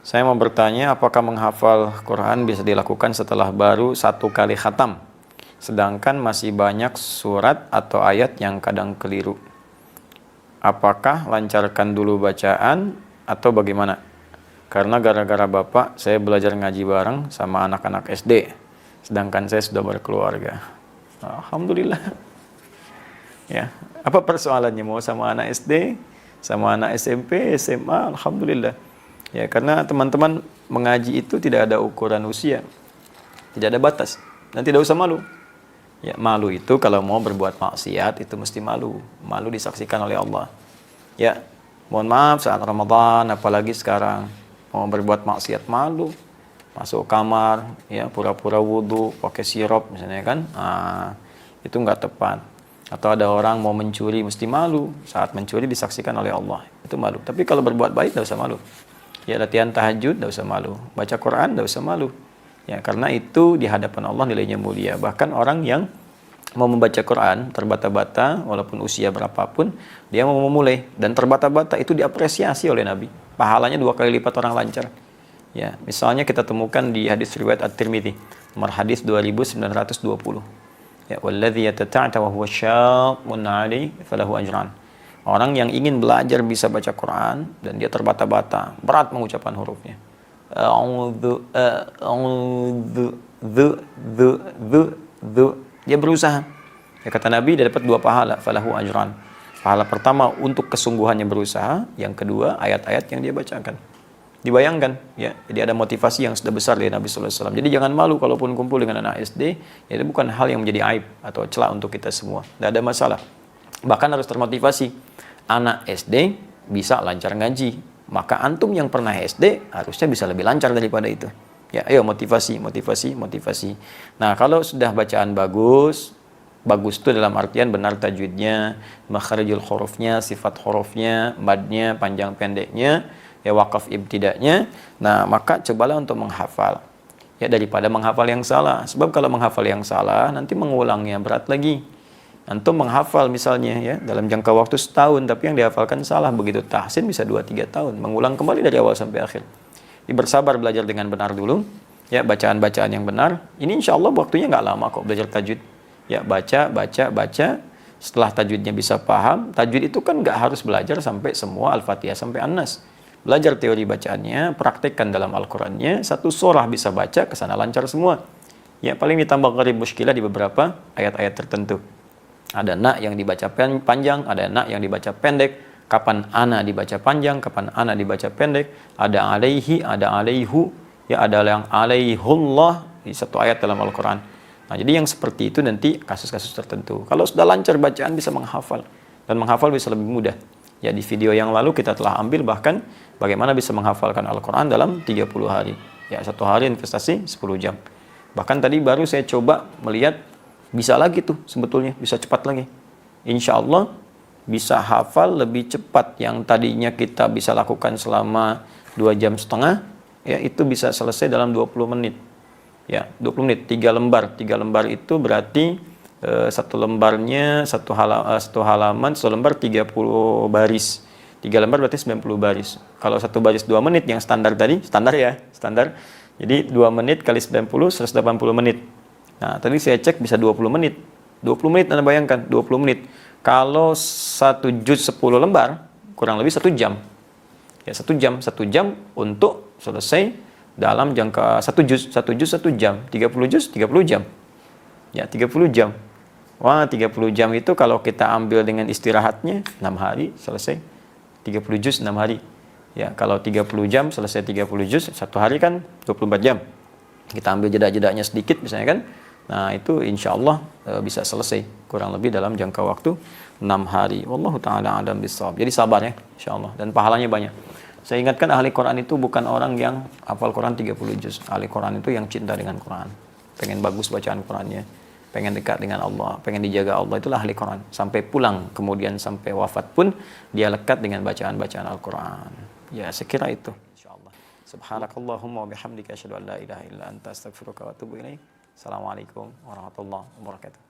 Saya mau bertanya, apakah menghafal Quran bisa dilakukan setelah baru 1 kali khatam, sedangkan masih banyak surat atau ayat yang kadang keliru? Apakah lancarkan dulu bacaan atau bagaimana? Karena gara-gara Bapak, saya belajar ngaji bareng sama anak-anak SD, sedangkan saya sudah berkeluarga. Alhamdulillah. Ya, apa persoalannya, mau sama anak SD, sama anak SMP, SMA? Alhamdulillah. Ya, karena teman-teman mengaji itu tidak ada ukuran usia, tidak ada batas, dan tidak usah malu. Ya, malu itu kalau mau berbuat maksiat itu mesti malu, malu disaksikan oleh Allah. Ya, mohon maaf saat Ramadan, apalagi sekarang mau berbuat maksiat malu, masuk kamar, ya pura-pura wudhu, pakai sirup misalnya kan, itu nggak tepat. Atau ada orang mau mencuri mesti malu, saat mencuri disaksikan oleh Allah, itu malu. Tapi kalau berbuat baik tidak usah malu. Ya, latihan tahajud tidak usah malu, baca Quran tidak usah malu. Ya, karena itu di hadapan Allah nilainya mulia. Bahkan orang yang mau membaca Quran terbata-bata, walaupun usia berapapun, dia mau memulai dan terbata-bata itu diapresiasi oleh Nabi. Pahalanya 2 kali lipat orang lancar. Ya, misalnya kita temukan di hadis riwayat At-Tirmidzi, nomor hadis 2920. Ya, walladzi yatata'ata wa huwa syaqqun 'alaihi falahu ajran. Orang yang ingin belajar bisa baca Quran dan dia terbata-bata, berat mengucapkan hurufnya. Dia berusaha. Ya, kata Nabi, dia dapat 2 pahala, falahu ajran. Pahala pertama untuk kesungguhannya berusaha, yang kedua ayat-ayat yang dia bacakan. Dibayangkan, ya, jadi ada motivasi yang sudah besar dari Nabi sallallahu alaihi wasallam. Jadi jangan malu kalaupun kumpul dengan anak SD, ya, itu bukan hal yang menjadi aib atau celah untuk kita semua. Tidak ada masalah. Bahkan harus termotivasi. Anak SD bisa lancar ngaji, maka antum yang pernah SD harusnya bisa lebih lancar daripada itu. Ya, ayo motivasi. Nah, kalau sudah bacaan bagus itu dalam artian benar tajwidnya, makharijul hurufnya, sifat hurufnya, madnya, panjang pendeknya, ya wakaf ibtidanya. Nah, maka cobalah untuk menghafal. Ya, daripada menghafal yang salah. Sebab kalau menghafal yang salah nanti mengulangnya berat lagi. Antum menghafal misalnya ya dalam jangka waktu setahun, tapi yang dihafalkan salah, begitu tahsin bisa 2-3 tahun, mengulang kembali dari awal sampai akhir. Bersabar belajar dengan benar dulu, ya, bacaan-bacaan yang benar. Ini insya Allah waktunya nggak lama kok belajar tajwid. Ya, baca. Setelah tajwidnya bisa paham, tajwid itu kan nggak harus belajar sampai semua Al-Fatihah sampai An-Nas. Belajar teori bacaannya, praktekkan dalam Al-Qurannya, 1 surah bisa baca, kesana lancar semua. Ya, paling ditambah gharib muskilah di beberapa ayat-ayat tertentu. Ada na yang dibaca panjang, ada na yang dibaca pendek. Kapan ana dibaca panjang, kapan ana dibaca pendek. Ada alaihi, ada alaihu, ya, ada yang alaihullah di 1 ayat dalam Al-Quran. Nah, jadi yang seperti itu nanti kasus-kasus tertentu. Kalau sudah lancar bacaan bisa menghafal, dan menghafal bisa lebih mudah. Ya, di video yang lalu kita telah ambil bahkan bagaimana bisa menghafalkan Al-Quran dalam 30 hari. Ya, 1 hari investasi 10 jam. Bahkan tadi baru saya coba melihat bisa lagi tuh sebetulnya, bisa cepat lagi. Insya Allah bisa hafal lebih cepat. Yang tadinya kita bisa lakukan selama 2,5 jam, ya, itu bisa selesai dalam 20 menit. Ya, 20 menit, 3 lembar. 3 lembar itu berarti 1 lembarnya 1 halaman, 1 lembar 30 baris. 3 lembar berarti 90 baris. Kalau 1 baris 2 menit yang standar tadi, standar. Jadi 2 menit kali 90, 180 menit. Nah, tadi saya cek bisa 20 menit. 20 menit Anda bayangkan, 20 menit. Kalau 1 juz 10 lembar, kurang lebih 1 jam. Ya, 1 jam untuk selesai dalam jangka 1 juz 1 jam. 30 juz 30 jam. Ya, 30 jam. Wah, 30 jam itu kalau kita ambil dengan istirahatnya 6 hari selesai. 30 juz 6 hari. Ya, kalau 30 jam selesai 30 juz, 1 hari kan 24 jam. Kita ambil jeda-jedanya sedikit misalnya kan. Nah, itu insya Allah bisa selesai kurang lebih dalam jangka waktu 6 hari. Wallahu ta'ala a'lam bishawab. Jadi sabar ya, insya Allah. Dan pahalanya banyak. Saya ingatkan ahli Quran itu bukan orang yang hafal Quran 30 juz. Ahli Quran itu yang cinta dengan Quran. Pengen bagus bacaan Qurannya. Pengen dekat dengan Allah. Pengen dijaga Allah. Itulah ahli Quran. Sampai pulang, kemudian sampai wafat pun dia lekat dengan bacaan-bacaan Al-Quran. Ya, sekira itu. Insya Allah. Subhanakallahumma wa bihamdika asyhadu an la ilaha illa anta astaghfiruka wa atubu ilaik. Assalamualaikum warahmatullahi wabarakatuh.